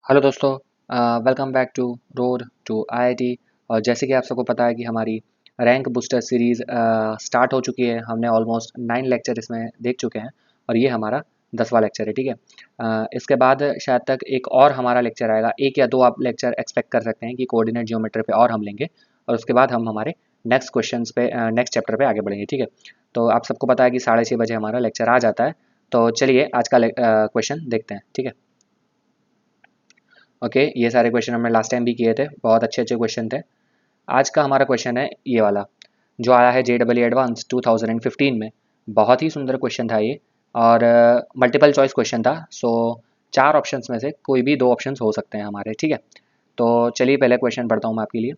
Hello दोस्तों, welcome back to road to IIT. और जैसे कि आप सबको पता है कि हमारी रैंक बूस्टर सीरीज़ स्टार्ट हो चुकी है। हमने ऑलमोस्ट 9 लेक्चर इसमें देख चुके हैं और ये हमारा 10वां लेक्चर है। ठीक है, इसके बाद शायद तक एक और हमारा लेक्चर आएगा। एक या दो आप लेक्चर एक्सपेक्ट कर सकते हैं कि कोऑर्डिनेट जियोमेट्री पे और हम लेंगे और उसके बाद हम हमारे नेक्स्ट क्वेश्चन पे नेक्स्ट चैप्टर पे आगे बढ़ेंगे। ठीक है, तो आप सबको पता है कि 6:30 बजे हमारा लेक्चर आ जाता है। तो चलिए आज का क्वेश्चन देखते हैं। ठीक है, ओके, ये सारे क्वेश्चन हमने लास्ट टाइम भी किए थे, बहुत अच्छे अच्छे क्वेश्चन थे। आज का हमारा क्वेश्चन है ये वाला जो आया है JEE एडवांस 2015 में। बहुत ही सुंदर क्वेश्चन था ये और मल्टीपल चॉइस क्वेश्चन था। सो 4 ऑप्शंस में से कोई भी 2 ऑप्शंस हो सकते हैं हमारे। ठीक है, तो चलिए पहले क्वेश्चन पढ़ता हूँ मैं आपके लिए।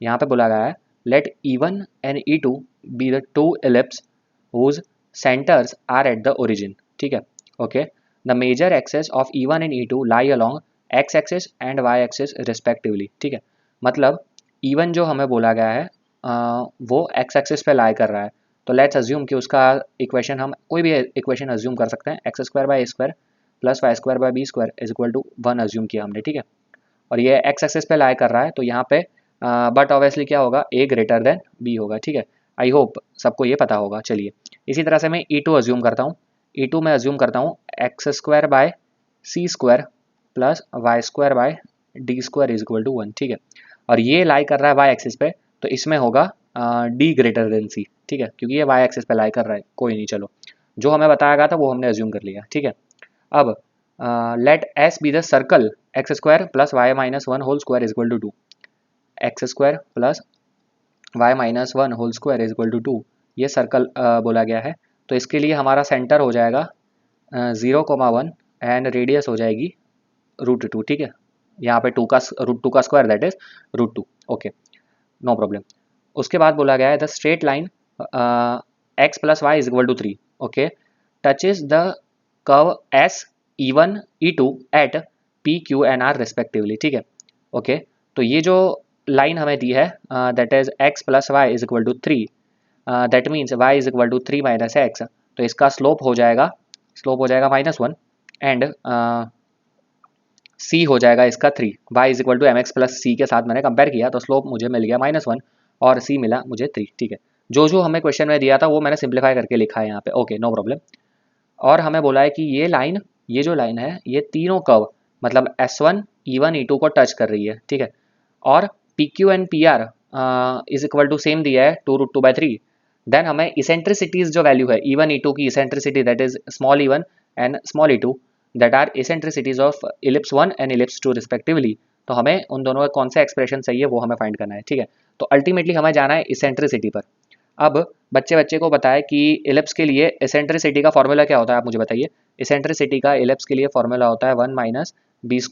यहाँ पे बोला गया है let E1 and E2 be the two ellipse whose centers are at the origin। ठीक है, okay, the major axes of E1 and E2 lie along x axis and y axis respectively. ठीक है, मतलब E1 जो हमें बोला गया है वो x एक्सिस पे लाई कर रहा है। तो लेट्स अज्यूम कि उसका इक्वेशन हम कोई भी इक्वेशन अज्यूम कर सकते हैं। x² / a² plus y² / b² is equal to 1 assume किया हमने। ठीक है, और ये x एक्सिस पे लाई कर रहा है तो यहाँ पे बट ऑब्वियसली क्या होगा, a ग्रेटर देन b होगा। ठीक है, आई होप सबको ये पता होगा। चलिए इसी तरह से मैं E2 अज्यूम करता हूँ। E2 में अज्यूम करता हूँ x² / c² plus y² / d² is equal to 1। ठीक है, और ये लाई कर रहा है y एक्सिस पे तो इसमें होगा d ग्रेटर देन c। ठीक है, क्योंकि ये y एक्सिस पे लाई कर रहा है। कोई नहीं, चलो जो हमें बताया गया था वो हमने अज्यूम कर लिया। ठीक है, अब let s be the circle x² plus y minus 1 whole square is equal to 2। x² plus y minus 1 whole square is equal to 2, ये सर्कल बोला गया है। तो इसके लिए हमारा सेंटर हो जाएगा 0,1 एंड रेडियस हो जाएगी √2। ठीक है, यहाँ पे √2 का square that is √2। Okay, no problem. उसके बाद बोला गया है the straight line x plus y is equal to 3 okay touches the curves E1 E2 at P Q and R respectively. ठीक है, ओके, तो ये जो लाइन हमें दी है that is x plus y is equal to 3, that means y is equal to 3 minus x. तो इसका स्लोप हो जाएगा -1 एंड c हो जाएगा इसका 3। y is equal to m x plus c के साथ मैंने कंपेयर किया तो स्लोप मुझे मिल गया -1 और c मिला मुझे 3। ठीक है, जो जो हमें क्वेश्चन में दिया था वो मैंने सिंप्लीफाई करके लिखा है यहाँ पे। Okay, no problem. और हमें बोला है कि ये जो लाइन है ये तीनों कर्व मतलब S1 E1 E2 को टच कर रही है। ठीक है, और PQ and PR is equal to same दिया है 2√2/3। देन हमें इसेंट्रिसिटीज जो वैल्यू है E1 E2 की eccentricity that is small E1 and small E2 that are eccentricities of ellipse 1 and ellipse 2 respectively. तो हमें उन दोनों का कौन सा एक्सप्रेशन सही है वो हमें फाइंड करना है। ठीक है, तो अल्टीमेटली हमें जाना है इसेंट्रिसिटी पर। अब बच्चे को बताए कि इलिप्स के लिए इसेंट्रिसिटी का फॉर्मूला क्या होता है, आप मुझे बताइए। इसेंट्रिसिटी का इलिप्स के लिए फॉर्मूला होता है 1 माइनस b² /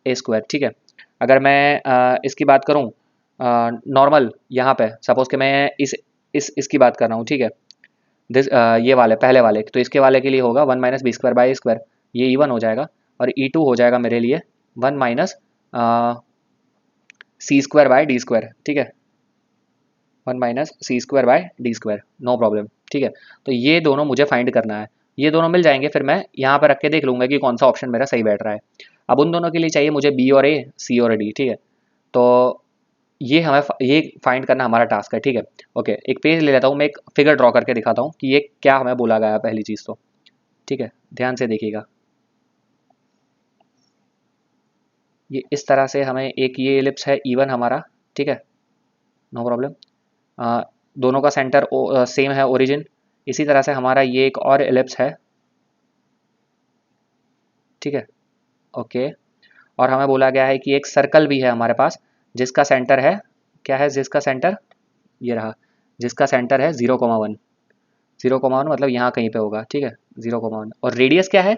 a²। ठीक है, अगर मैं इसकी बात करूँ नॉर्मल यहाँ पे सपोज कि मैं इसकी बात कर रहा हूँ। ठीक है, ये वाले पहले वाले तो इसके वाले के लिए होगा 1 माइनस b² / a², ये E1 हो जाएगा और E2 हो जाएगा मेरे लिए 1 माइनस c²/d²। ठीक है, 1 माइनस c²/d², नो प्रॉब्लम। ठीक है, तो ये दोनों मुझे फाइंड करना है। ये दोनों मिल जाएंगे फिर मैं यहाँ पर रख के देख लूँगा कि कौन सा ऑप्शन मेरा सही बैठ रहा है। अब उन दोनों के लिए चाहिए मुझे B और A, C और D। ठीक है, तो ये फाइंड करना हमारा टास्क है। ठीक है, ओके, एक पेज ले लेता हूँ मैं, एक फिगर ड्रॉ करके दिखाता हूँ कि ये क्या हमें बोला गया है पहली चीज़ तो। ठीक है, ध्यान से देखिएगा। ये इस तरह से हमें एक ये एलिप्स है E1 हमारा। ठीक है, नो प्रॉब्लम। दोनों का सेंटर सेम है ओरिजिन। इसी तरह से हमारा ये एक और एलिप्स है। ठीक है, ओके, और हमें बोला गया है कि एक सर्कल भी है हमारे पास जिसका सेंटर है, क्या है जिसका सेंटर, ये रहा, जिसका सेंटर है 0,1। 0,1 मतलब यहाँ कहीं पे होगा। ठीक है, 0,1 और रेडियस क्या है,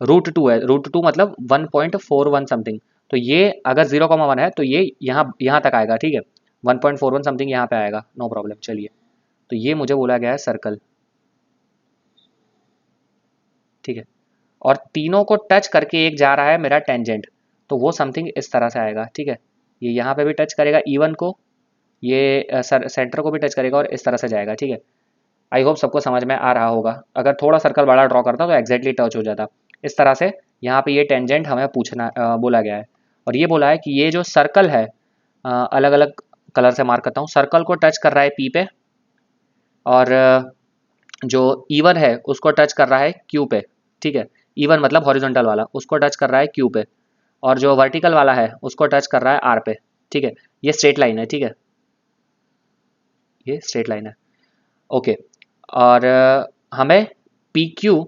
√2 है। √2 मतलब 1.41 समथिंग। तो ये अगर 0,1 है तो ये यहाँ तक आएगा। ठीक है, 1.41 समथिंग यहाँ पे आएगा, नो प्रॉब्लम। चलिए, तो ये मुझे बोला गया है सर्कल। ठीक है, और तीनों को टच करके एक जा रहा है मेरा टेंजेंट, तो वो समथिंग इस तरह से आएगा। ठीक है, ये यहाँ पे भी टच करेगा E1 को, ये सेंटर को भी टच करेगा और इस तरह से जाएगा। ठीक है, आई होप सबको समझ में आ रहा होगा। अगर थोड़ा सर्कल बड़ा ड्रॉ करता तो एग्जैक्टली टच हो जाता। इस तरह से यहाँ पे ये टेंजेंट हमें पूछना बोला गया है, और ये बोला है कि ये जो सर्कल है, अलग अलग कलर से मार्क करता हूँ, सर्कल को टच कर रहा है पी पे, और जो E1 है उसको टच कर रहा है क्यू पे, ठीक है। E1 मतलब हॉरिजॉन्टल वाला, उसको टच कर रहा है क्यू पे, और जो वर्टिकल वाला है उसको टच कर रहा है आर पे, ठीक है। ये स्ट्रेट लाइन है, ठीक है, ये स्ट्रेट लाइन है, ओके। और हमें p q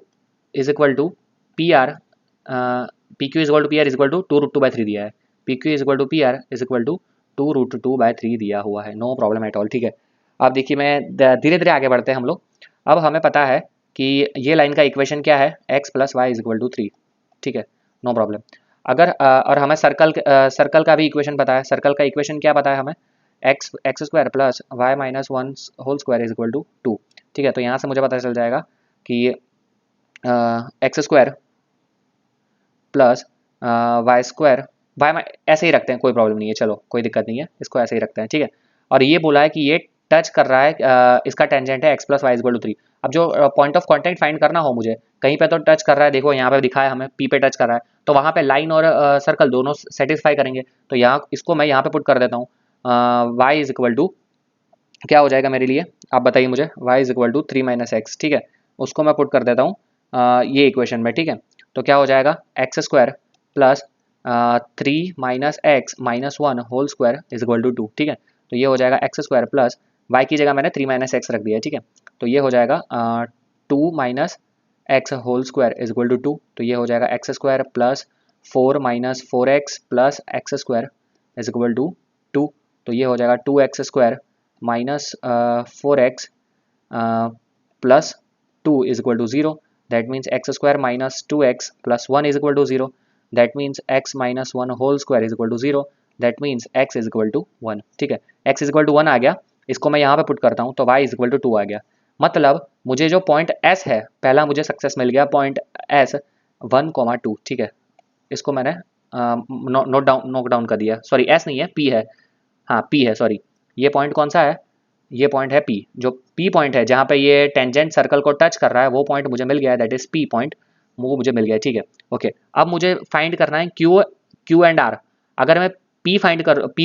is equal to p r, p q is equal to p r is equal to 2√2/3 दिया है, p q is equal to p r is equal to 2√2/3 दिया हुआ है, नो प्रॉब्लम एट ऑल, ठीक है। अब देखिए, मैं धीरे धीरे आगे बढ़ते हैं हम लोग। अब हमें पता है कि ये लाइन का इक्वेशन क्या है, x + y = 3, ठीक है, नो प्रॉब्लम। अगर और हमें सर्कल का भी इक्वेशन पता है, सर्कल का इक्वेशन क्या पता है हमें, x² + y - 1² = 2, ठीक है। तो यहाँ से मुझे पता चल जाएगा कि x² + y², ऐसे ही रखते हैं, कोई प्रॉब्लम नहीं है, चलो कोई दिक्कत नहीं है, इसको ऐसे ही रखते हैं, ठीक है। और ये बोला है कि ये टच कर रहा है, इसका टेंजेंट है x + y = 3। अब जो पॉइंट ऑफ कांटेक्ट फाइंड करना हो मुझे, कहीं पे तो टच कर रहा है, देखो यहाँ पे दिखा है हमें, पी पे टच कर रहा है, तो वहाँ पे लाइन और सर्कल दोनों सेटिस्फाई करेंगे। तो यहाँ इसको मैं यहाँ पे पुट कर देता हूँ, y = क्या हो जाएगा मेरे लिए, आप बताइए मुझे, y = 3 - x, ठीक है, उसको मैं पुट कर देता हूँ ये इक्वेशन में, ठीक है। तो क्या हो जाएगा, x² + 3 - x - 1² = 2, ठीक है। तो ये हो जाएगा x² + y की जगह मैंने 3 - x रख दिया है, ठीक है। तो ये हो जाएगा 2 - x² = 2, तो ये हो जाएगा x² + 4 - 4x + x² = 2, तो ये हो जाएगा 2x² - 4x + 2 = 0, that means x² - 2x + 1 = 0, that means x - 1² = 0, that means x = 1, ठीक है। x = 1 आ गया, इसको मैं यहाँ पे पुट करता हूँ, तो y = 2 आ गया। मतलब मुझे जो पॉइंट S है, पहला मुझे सक्सेस मिल गया, पॉइंट S 1, 2, ठीक है। इसको मैंने नोट डाउन कर दिया, सॉरी S नहीं है, P है, हाँ P है, सॉरी। ये पॉइंट कौन सा है, ये पॉइंट है P, जो P पॉइंट है जहाँ पे ये टेंजेंट सर्कल को टच कर रहा है, वो पॉइंट मुझे मिल गया है, दैट इज P पॉइंट, वो मुझे मिल गया है, ठीक है, ओके। अब मुझे फाइंड करना है Q एंड R। अगर मैं P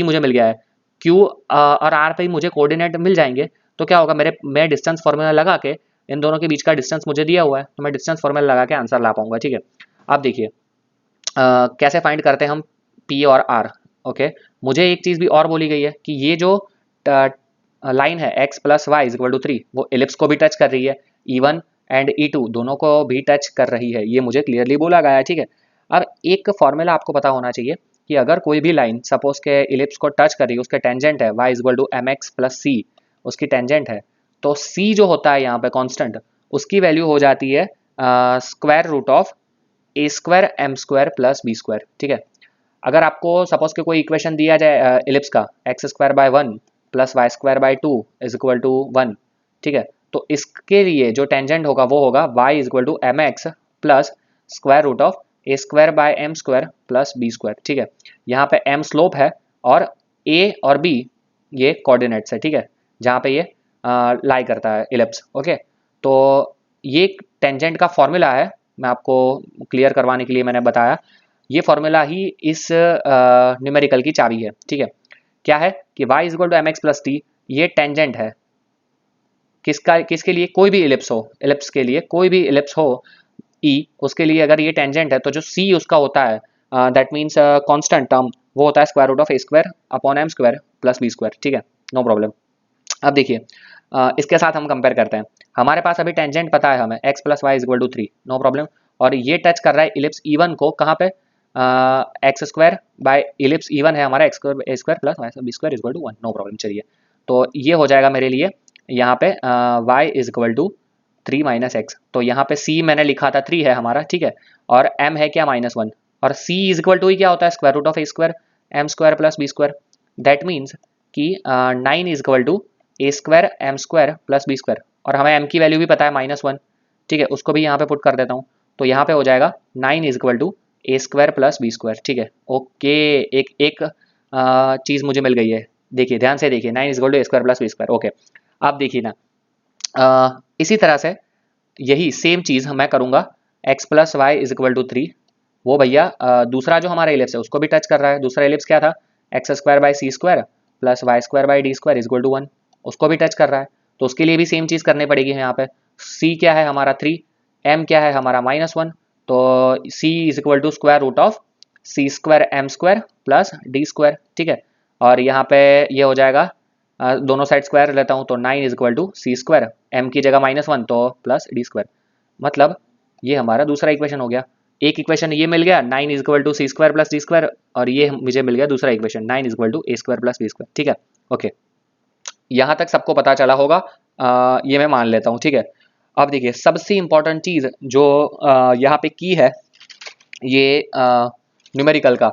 मुझे मिल गया है, Q और R पे मुझे कोऑर्डिनेट मिल जाएंगे, तो क्या होगा, मैं डिस्टेंस फार्मूला लगा के, इन दोनों के बीच का डिस्टेंस मुझे दिया हुआ है, तो मैं डिस्टेंस फार्मूला लगा के आंसर ला पाऊंगा, ठीक है। अब देखिए कैसे फाइंड करते हैं हम P और R, ओके। मुझे एक चीज़ भी और बोली गई है कि ये जो लाइन है x + y = 3, वो एलिप्स को भी टच कर रही है, E1 एंड E2 दोनों को भी टच कर रही है, ये मुझे क्लियरली बोला गया है, ठीक है। अब एक फॉर्मूला आपको पता होना चाहिए कि अगर कोई भी लाइन सपोज के एलिप्स को टच कर रही है, उसके टेंजेंट है y = mx + c, उसकी टेंजेंट है, तो c जो होता है यहाँ पे कांस्टेंट, उसकी वैल्यू हो जाती है √a² m² + b², ठीक है। अगर आपको सपोज के कोई इक्वेशन दिया जाए एलिप्स का, x² / 1 + y² / 2 = 1, ठीक है, तो इसके लिए जो टेंजेंट होगा वो होगा y = mx + √a² / m² + b², ठीक है। यहाँ पे m स्लोप है और a और b ये कोऑर्डिनेट्स है, ठीक है, जहाँ पे ये लाई करता है एलिप्स, ओके। तो ये टेंजेंट का फॉर्मूला है, मैं आपको क्लियर करवाने के लिए मैंने बताया, ये फॉर्मूला ही इस न्यूमेरिकल की चाबी है, ठीक है। क्या है कि y = mx + t, ये टेंजेंट है किसके लिए, कोई भी एलिप्स हो, एलिप्स के लिए कोई भी एलिप्स हो E, उसके लिए अगर ये टेंजेंट है, तो जो C उसका होता है, दैट मीन्स कांस्टेंट टर्म, वो होता है √a² / m² + b², ठीक है, नो प्रॉब्लम। अब देखिए इसके साथ हम कंपेयर करते हैं, हमारे पास अभी टेंजेंट पता है हमें x + y = 3, नो प्रॉब्लम, और ये टच कर रहा है इलिप्स E1 को, कहाँ पे, x² बाय इलिप्स E1 है हमारा a² + b² = 1, नो प्रॉब्लम। चलिए, तो ये हो जाएगा मेरे लिए यहाँ पे y = 3 - x, तो यहाँ पे c मैंने लिखा था 3 है हमारा, ठीक है, और m है क्या, -1, और c = ही क्या होता है, √a² m² + b², that means कि 9 = a² m² + b², और हमें m की वैल्यू भी पता है -1, ठीक है, उसको भी यहाँ पे पुट कर देता हूँ, तो यहाँ पे हो जाएगा 9 = a² + b², ठीक है, ओके। एक चीज़ मुझे मिल गई है, देखिए ध्यान से देखिए, 9 = a² + b², ओके। अब देखिए ना, इसी तरह से यही सेम चीज़ मैं करूँगा x + y = 3, वो भैया दूसरा जो हमारा एलिप्स है उसको भी टच कर रहा है। दूसरा एलिप्स क्या था, x square by c square plus y square by d square is equal to 1, उसको भी टच कर रहा है। तो उसके लिए भी सेम चीज़ करनी पड़ेगी यहाँ पे। सी क्या है हमारा 3, एम क्या है हमारा -1, तो c is equal to square root of c square m square plus d square, ठीक है। और यहाँ पे ये हो जाएगा, दोनों साइड स्क्वायर लेता हूँ तो 9 is equal to c square, m की जगह -1 तो प्लस डी स्क्वायर। मतलब ये हमारा दूसरा इक्वेशन हो गया। एक इक्वेशन ये मिल गया 9 is equal to c square plus d square, और ये मुझे मिल गया दूसरा equation 9 is equal to a square plus b square, ठीक है। ओके, यहाँ तक सबको पता चला होगा, ये मैं मान लेता हूँ, ठीक है। अब देखिए सबसे इंपॉर्टेंट चीज़ जो यहाँ पे की है ये न्यूमेरिकल का,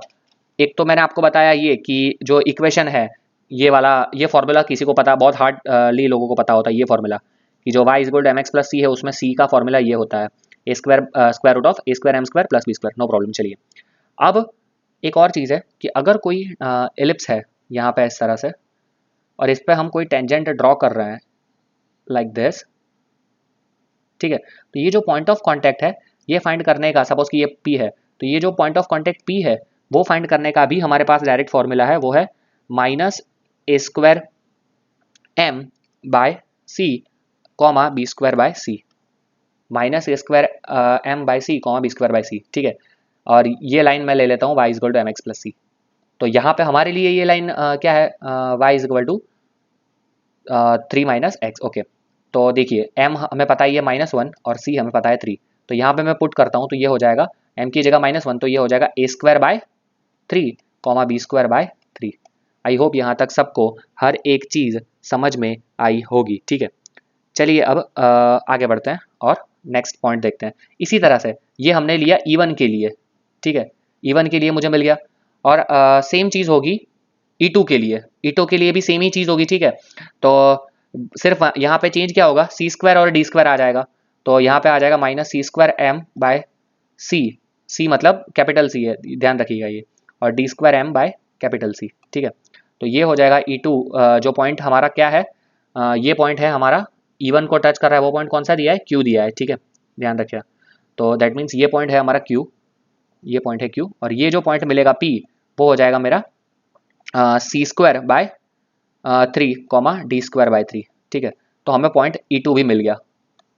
एक तो मैंने आपको बताया ये कि जो इक्वेशन है ये वाला, ये फॉर्मूला किसी को पता, बहुत हार्डली लोगों को पता होता है ये फॉर्मूला, कि जो y is equal to m x plus c है उसमें c का फॉर्मूला ये होता है a square square root of a square m square plus b square, no problem. चलिए अब एक और चीज़ है कि अगर कोई एलिप्स है यहाँ पे इस तरह से, और इस पर हम कोई टेंजेंट ड्रॉ कर रहे हैं लाइक दिस, ठीक है। तो ये जो पॉइंट ऑफ कांटेक्ट है ये फाइंड करने का, सपोज कि ये P है, तो ये जो पॉइंट ऑफ कांटेक्ट P है वो फाइंड करने का भी हमारे पास डायरेक्ट फॉर्मूला है, वो है minus a square m by c comma b square by c, minus a square m by c comma b square by c, ठीक है। और ये लाइन मैं ले लेता हूँ y is equal to m x plus c. तो यहाँ पे हमारे लिए ये लाइन क्या है, y is equal to 3 minus x, okay. तो देखिए m हमें पता है ये -1 और c हमें पता है 3, तो यहाँ पे मैं पुट करता हूँ तो ये हो जाएगा m की जगह -1 तो ये हो जाएगा a square by 3 comma b square by 3। I hope यहाँ तक सबको हर एक चीज़ समझ में आई होगी, ठीक है। चलिए अब आगे बढ़ते हैं और नेक्स्ट पॉइंट देखते हैं। इसी तरह से ये हमने लिया E1 के लिए, ठीक है, E1 के लिए मुझे मिल गया, और सेम चीज़ होगी E2 के लिए, E2 के लिए भी सेम ही चीज़ होगी, ठीक है। तो सिर्फ यहाँ पे चेंज क्या होगा, सी स्क्वायर और डी स्क्वायर आ जाएगा, तो यहाँ पे आ जाएगा minus c square m by c, c मतलब कैपिटल सी है, ध्यान रखिएगा ये, और d square m by capital c, ठीक है। तो ये हो जाएगा E2, जो पॉइंट हमारा क्या है, ये पॉइंट है हमारा E1 को टच कर रहा है, वो पॉइंट कौन सा दिया है, Q दिया है, ठीक है, ध्यान रखिए। तो दैट मीन्स ये पॉइंट है हमारा Q, ये पॉइंट है Q, और ये जो पॉइंट मिलेगा P वो हो जाएगा मेरा c square by 3 comma d square by 3, ठीक है। तो हमें पॉइंट E2 भी मिल गया,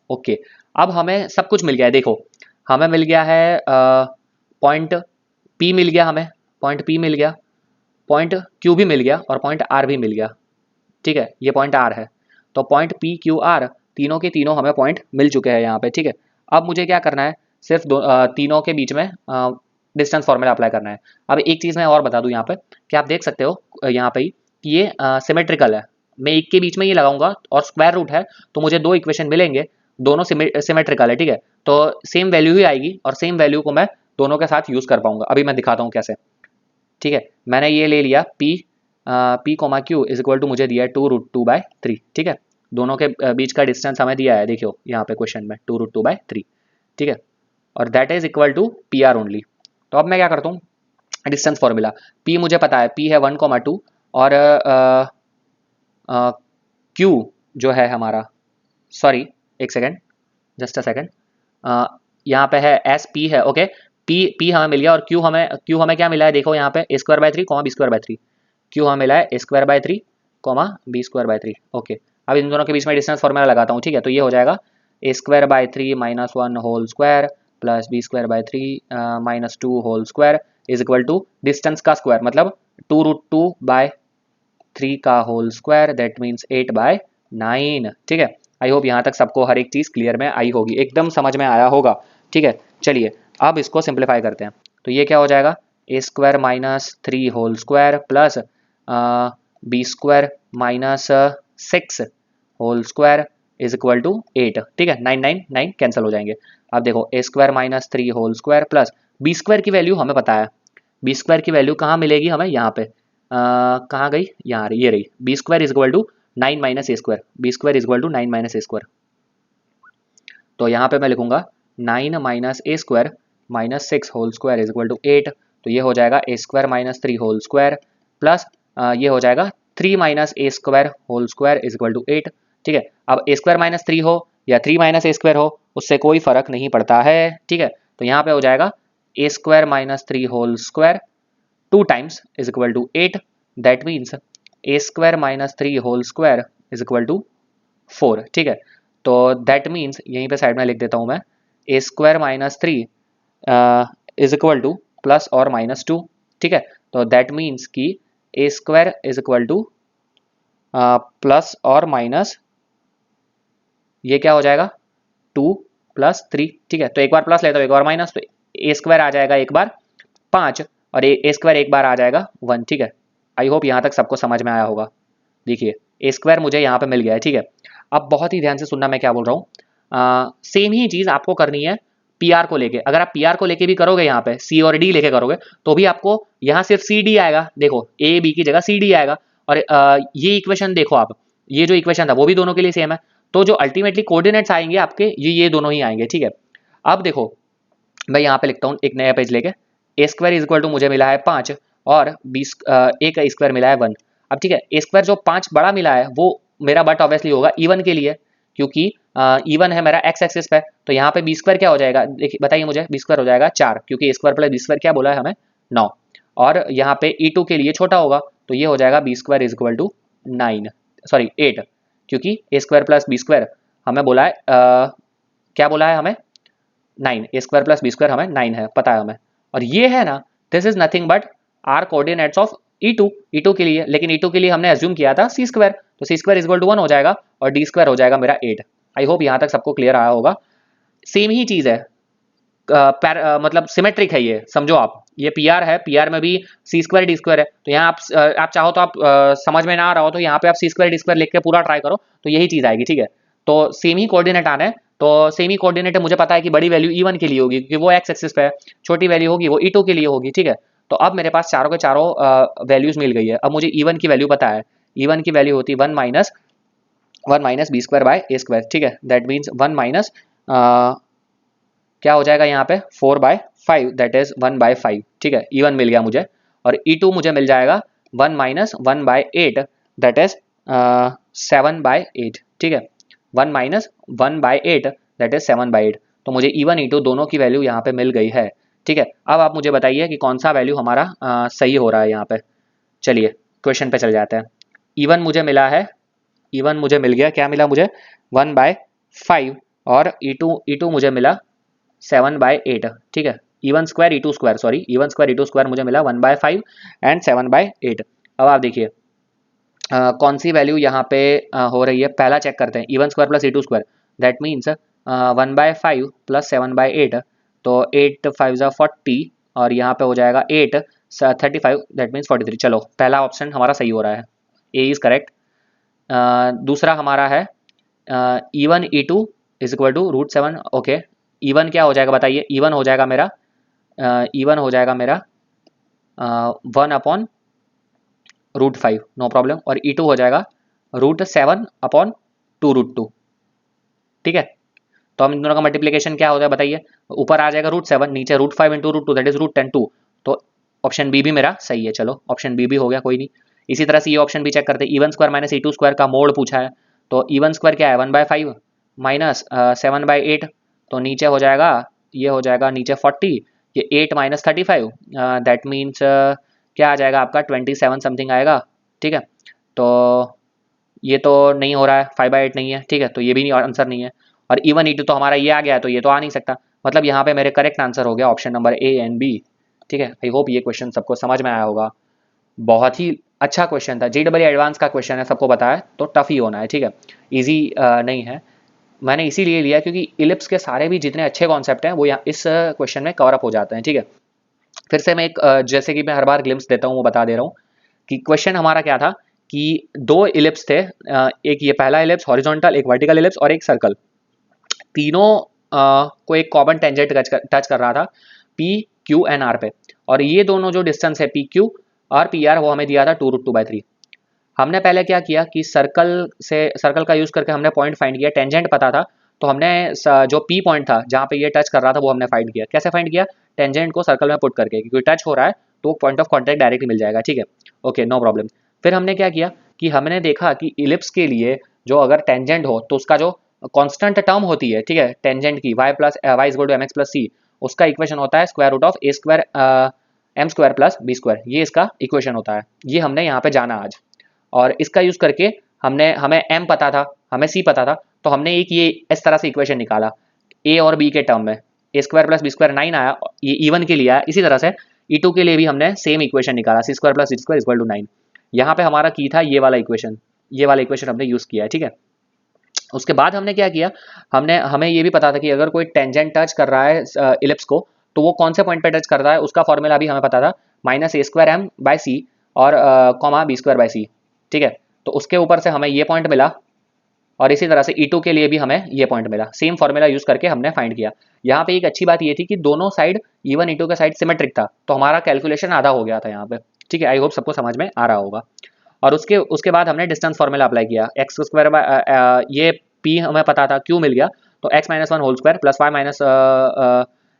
ओके। अब हमें सब कुछ मिल गया है, देखो हमें मिल गया है पॉइंट P मिल गया, हमें पॉइंट P मिल गया, पॉइंट Q भी मिल गया, और पॉइंट R भी मिल गया, ठीक है, ये पॉइंट R है। तो पॉइंट P Q R तीनों के तीनों हमें पॉइंट मिल चुके हैं यहाँ पे, ठीक है। अब मुझे क्या करना है, सिर्फ तीनों के बीच में डिस्टेंस फॉर्मूला अप्लाई करना है। अब एक चीज़ मैं और बता दूं यहाँ पे कि आप देख सकते हो यहाँ पे कि ये सिमेट्रिकल है, मैं एक के बीच में ये लगाऊंगा और स्क्वायर रूट है तो मुझे दो इक्वेशन मिलेंगे, दोनों सिमेट्रिकल है, ठीक है। तो सेम वैल्यू ही आएगी और सेम वैल्यू को मैं दोनों के साथ यूज़ कर पाऊंगा। अभी मैं दिखाता हूँ कैसे, ठीक है। मैंने ये ले लिया P comma Q is equal to मुझे दिया है 2√2/3, ठीक है। दोनों के बीच का डिस्टेंस हमें दिया है, देखियो यहाँ पे क्वेश्चन में 2√2/3, ठीक है, और that is equal to PR only. तो अब मैं क्या करता हूँ, डिस्टेंस फॉर्मूला, P मुझे पता है, P है 1,2, और Q जो है हमारा, सॉरी एक सेकेंड, जस्ट अ सेकेंड, यहाँ पे है SP है, ओके। P हमें मिल गया, और Q हमें क्या मिला है, देखो यहाँ पे A²/3 कॉमा B²/3, Q हमें मिला है A²/3 कॉमा B²/3, ओके। अब इन दोनों के बीच में डिस्टेंस फॉर्मूला लगाता हूँ, ठीक है। तो ये हो जाएगा A²/3 -1 whole square plus B²/3 -2 whole square is equal to distance का स्क्वायर, मतलब 2√2/3 का होल स्क्वायर, दैट मीन्स 8/9, ठीक है। आई होप यहाँ तक सबको हर एक चीज़ क्लियर में आई होगी, एकदम समझ में आया होगा, ठीक है। चलिए अब इसको सिंप्लीफाई करते हैं। तो ये क्या हो जाएगा, A² -3 whole square plus B² -6 whole square is equal to 8, ठीक है। 9 9 9 कैंसिल हो जाएंगे। अब देखो A² -3 whole square plus B² की वैल्यू हमें पता है, B² की वैल्यू कहाँ मिलेगी हमें, यहाँ पे कहाँ गई, यहाँ ये रही, B² is equal to 9 minus A², B² is equal to 9 minus A²। तो यहाँ पे मैं लिखूंगा 9 minus A² -6 whole square is equal to 8, तो ये हो जाएगा A² -3 होल स्क्वायर प्लस ये हो जाएगा 3 minus A² whole square is equal to 8, ठीक है। अब A² -3 हो या 3 माइनस A² हो उससे कोई फर्क नहीं पड़ता है, ठीक है। तो यहाँ पे हो जाएगा a square minus 3 whole square 2 times is equal to 8, that means a square minus 3 whole square is equal to 4, ठीक है। तो दैट मीन्स यहीं पे साइड में लिख देता हूँ मैं, a square minus 3 is equal to plus और माइनस 2, ठीक है। तो दैट मीन्स कि a square is equal to plus और माइनस, ये क्या हो जाएगा 2 प्लस 3, ठीक है। तो एक बार प्लस लेता हूँ एक बार माइनस, तो ए स्क्वायर आ जाएगा एक बार 5 और ए स्क्वायर एक बार आ जाएगा 1, ठीक है। आई होप यहाँ तक सबको समझ में आया होगा। देखिए ए स्क्वायर मुझे यहाँ पे मिल गया है, ठीक है। अब बहुत ही ध्यान से सुनना मैं क्या बोल रहा हूँ। सेम ही चीज़ आपको करनी है पी आर को लेके। अगर आप पी आर को लेके भी करोगे, यहाँ पे सी और डी लेके करोगे, तो भी आपको यहाँ सिर्फ सी डी आएगा। देखो ए बी की जगह सी डी आएगा। और ये इक्वेशन देखो आप, ये जो इक्वेशन था वो भी दोनों के लिए सेम है। तो जो अल्टीमेटली कोऑर्डिनेट्स आएंगे आपके ये दोनों ही आएंगे, ठीक है। अब देखो मैं यहाँ पे लिखता हूँ एक नया पेज लेके, ए स्क्वायर इज इक्वल टू मुझे मिला है 5 और ए का स्क्वायर मिला है 1। अब ठीक है, ए स्क्वायर जो 5 बड़ा मिला है वो मेरा बट ऑब्वियसली होगा इवन के लिए, क्योंकि इवन है मेरा एक्स एक्सिस पे। तो यहाँ पे बी स्क्वायर क्या हो जाएगा, देखिए बताइए मुझे, बी स्क्वायर हो जाएगा 4, क्योंकि a square plus b square क्या बोला है हमें 9। और यहाँ पे E2 के लिए छोटा होगा, तो ये हो जाएगा b square is equal to 9, sorry 8, क्योंकि a square plus b square हमें बोला है क्या बोला है हमें 9, a square plus b square हमें 9 है, पता है हमें। और ये है ना, this is nothing but are coordinates of E2 के लिए। लेकिन E2 के लिए हमने एज्यूम किया था सी स्क्वायर, तो सी स्क्वायर इक्वल टू 1 हो जाएगा और डी स्क्वायर हो जाएगा मेरा 8। आई होप यहाँ तक सबको क्लियर आया होगा। सेम ही चीज़ है, मतलब सिमेट्रिक है ये, समझो आप। ये पी आर है, पी आर में भी सी स्क्वायर डी स्क्वायर है। तो यहाँ आप चाहो तो आप समझ में ना आ रहा हो तो यहाँ पे आप सी स्क्वायर डी स्क्वायर लिख के पूरा ट्राई करो, तो यही चीज़ आएगी, ठीक है। तो सेम ही कोऑर्डिनेट आना है, तो सेम ही कोऑर्डिनेट मुझे पता है कि बड़ी वैल्यू E1 के लिए होगी, क्योंकि वो एक्स एक्सिस पे है। छोटी वैल्यू होगी वो E2 के लिए होगी, ठीक है। तो अब मेरे पास चारों के चारों वैल्यूज मिल गई है। अब मुझे E1 की वैल्यू पता है, E1 की वैल्यू होती है 1 minus b square by a square, ठीक है। दैट मीन्स 1 माइनस क्या हो जाएगा यहाँ पे 4/5, दैट इज 1/5, ठीक है। E1 मिल गया मुझे। और E2 मुझे मिल जाएगा 1 माइनस 1/8, दैट इज 7/8, ठीक है। 1 माइनस 1/8 दैट इज 7/8। तो मुझे E1 E2 दोनों की वैल्यू यहाँ पे मिल गई है, ठीक है। अब आप मुझे बताइए कि कौन सा वैल्यू हमारा सही हो रहा है यहाँ पे। चलिए क्वेश्चन पे चल जाते हैं। E1 मुझे मिला है, E1 मुझे मिल गया, क्या मिला मुझे 1/5 और E2 मुझे मिला 7/8, ठीक है। E1 square E2 square, sorry E1 square E2 square मुझे मिला 1/5 एंड 7/8। अब आप देखिए कौन सी वैल्यू यहाँ पे हो रही है, पहला चेक करते हैं। E1 square plus E2 square, that means 1/5 plus 7/8, तो 8 5 ज़ा 40 और यहाँ पे हो जाएगा 8 35, दैट मीन्स 43। चलो पहला ऑप्शन हमारा सही हो रहा है, ए इज़ करेक्ट। दूसरा हमारा है E1 E2 is equal to √7, okay. E1 क्या हो जाएगा बताइए, E1 हो जाएगा मेरा 1/√5, नो प्रॉब्लम। और E2 हो जाएगा √7/2√2, ठीक है। तो हम इन दोनों का मल्टीप्लिकेशन क्या होता है बताइए, ऊपर आ जाएगा √7, नीचे √5 इंटू √2, दैट इज √10, 2। तो ऑप्शन बी भी मेरा सही है। चलो ऑप्शन बी भी हो गया, कोई नहीं। इसी तरह से ये ऑप्शन भी चेक करते हैं। E1 square minus E2 square का मोड पूछा है, तो E1 स्क्वायर क्या है 1/5 माइनस 7/8, तो नीचे हो जाएगा, ये हो जाएगा नीचे 40, ये 8 माइनस 35, दैट मीन्स क्या आ जाएगा आपका 27 समथिंग आएगा, ठीक है। तो ये तो नहीं हो रहा है, 5/8 नहीं है, ठीक है। तो ये भी नहीं, आंसर नहीं है। और E1 E2 तो हमारा ये आ गया है, तो ये तो आ नहीं सकता। मतलब यहाँ पे मेरे करेक्ट आंसर हो गया option number a and b, ठीक है। आई होप ये क्वेश्चन सबको समझ में आया होगा। बहुत ही अच्छा क्वेश्चन था, JEE एडवांस का क्वेश्चन है, सबको पता है, तो टफ ही होना है, ठीक है। ईजी नहीं है। मैंने इसीलिए लिया क्योंकि इलिप्स के सारे भी जितने अच्छे कॉन्सेप्ट हैं वो यहाँ इस क्वेश्चन में कवर अप हो जाते हैं, ठीक है। फिर से मैं एक जैसे कि मैं हर बार ग्लिम्स देता हूँ वो बता दे रहा हूँ कि क्वेश्चन हमारा क्या था कि 2 इलिप्स थे, एक ये पहला इलिप्स हॉरिजॉन्टल, एक वर्टिकल इलिप्स और एक सर्कल। तीनों को एक कॉमन टेंजेंट टच कर रहा था P Q एंड R पे। और ये दोनों जो डिस्टेंस है PQ और PR वो हमें दिया था 2√2/3। हमने पहले क्या किया कि सर्कल का यूज़ करके हमने पॉइंट फाइंड किया, टेंजेंट पता था, तो हमने जो P पॉइंट था जहाँ पे ये टच कर रहा था वो हमने फाइंड किया। कैसे फाइंड किया, टेंजेंट को सर्कल में पुट करके, क्योंकि टच हो रहा है तो पॉइंट ऑफ कॉन्टैक्ट डायरेक्टली मिल जाएगा, ठीक है। Okay no problem. फिर हमने क्या किया कि हमने देखा कि इलिप्स के लिए जो अगर टेंजेंट हो तो उसका जो कांस्टेंट टर्म होती है, ठीक है, टेंजेंट की y is equal to mx plus c, उसका इक्वेशन होता है square root of a square m square plus b square, ये इसका इक्वेशन होता है। ये हमने यहाँ पे जाना आज, और इसका यूज़ करके हमें m पता था, हमें c पता था, तो हमने एक ये इस तरह से इक्वेशन निकाला a और b के टर्म में, ए स्क्वायर प्लस बी स्क्वायर 9 आया, ये E1 के लिए आया। इसी तरह से E2 के लिए भी हमने सेम इक्वेशन निकाला, c square plus d square equal to 9। यहाँ पे हमारा की था ये वाला इक्वेशन, ये वाला इक्वेशन हमने यूज़ किया है, ठीक है। उसके बाद हमने क्या किया, हमें ये भी पता था कि अगर कोई टेंजेंट टच कर रहा है इलिप्स को, तो वो कौन से पॉइंट पे टच कर रहा है, उसका फॉर्मूला भी हमें पता था, minus a square m by c और comma b square by c, ठीक है। तो उसके ऊपर से हमें ये पॉइंट मिला, और इसी तरह से E2 के लिए भी हमें ये पॉइंट मिला, सेम फॉर्मूला यूज़ करके हमने फाइंड किया। यहाँ पे एक अच्छी बात ये थी कि दोनों साइड E1 E2 का साइड सिमेट्रिक था, तो हमारा कैलकुलेशन आधा हो गया था यहाँ पे, ठीक है। आई होप सबको समझ में आ रहा होगा। और उसके बाद हमने डिस्टेंस फॉर्मूला अप्लाई किया, एक्स स्क्वायर ये पी हमें पता था, क्यू मिल गया, तो x minus one whole square plus y minus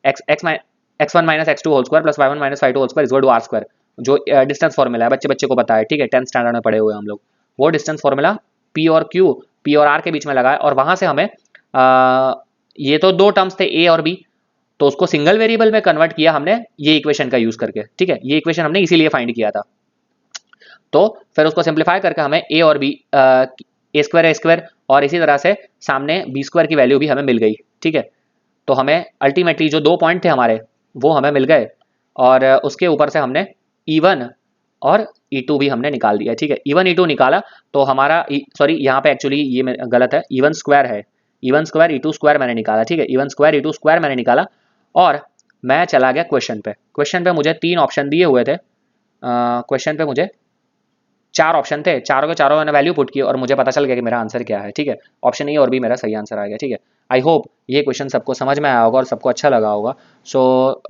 x one minus x two whole square plus y one minus y two whole square equal to r square, जो distance formula है, बच्चे को पता है, ठीक है, 10th स्टैंडर्ड में पढ़े हुए हम लोग। वो डिस्टेंस फॉर्मूला पी और आर के बीच में लगा है, और वहां से हमें ये तो दो टर्म्स थे ए और बी, तो उसको सिंगल वेरिएबल में कन्वर्ट किया हमने ये इक्वेशन का यूज करके, ठीक है। ये इक्वेशन हमने इसीलिए फाइंड किया था। तो फिर उसको सिंप्लीफाई करके हमें ए और बी, ए स्क्वायर और इसी तरह से सामने बी स्क्वायर की वैल्यू भी हमें मिल गई, ठीक है। तो हमें अल्टीमेटली जो दो पॉइंट थे हमारे वो हमें मिल गए, और उसके ऊपर से हमने E1 और E2 भी हमने निकाल दिया, ठीक है। E1 E2 निकाला तो हमारा सॉरी यहाँ पे एक्चुअली ये गलत है, E1 स्क्वायर है, E1 स्क्वायर E2 स्क्वायर मैंने निकाला, ठीक है। E1 स्क्वायर E2 स्क्वायर मैंने निकाला, और मैं चला गया क्वेश्चन पे। क्वेश्चन पे मुझे 3 ऑप्शन दिए हुए थे, क्वेश्चन पे मुझे 4 ऑप्शन थे, चारों के चारों मैंने वैल्यू पुट की और मुझे पता चल गया कि मेरा आंसर क्या है, ठीक है। ऑप्शन ए और बी मेरा सही आंसर आ गया, ठीक है। आई होप ये क्वेश्चन सबको समझ में आया होगा और सबको अच्छा लगा होगा। So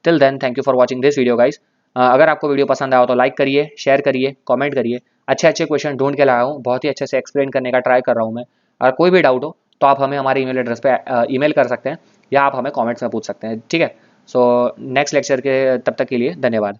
till then thank you for watching this video guys. अगर आपको वीडियो पसंद आया हो तो लाइक करिए, शेयर करिए, कमेंट करिए। अच्छे क्वेश्चन ढूंढ के लाया हूँ, बहुत ही अच्छे से एक्सप्लेन करने का ट्राई कर रहा हूँ मैं। अगर कोई भी डाउट हो तो आप हमें हमारे ईमेल एड्रेस पे ईमेल कर सकते हैं, या आप हमें कमेंट्स में पूछ सकते हैं, ठीक है। सो नेक्स्ट लेक्चर के तब तक के लिए धन्यवाद।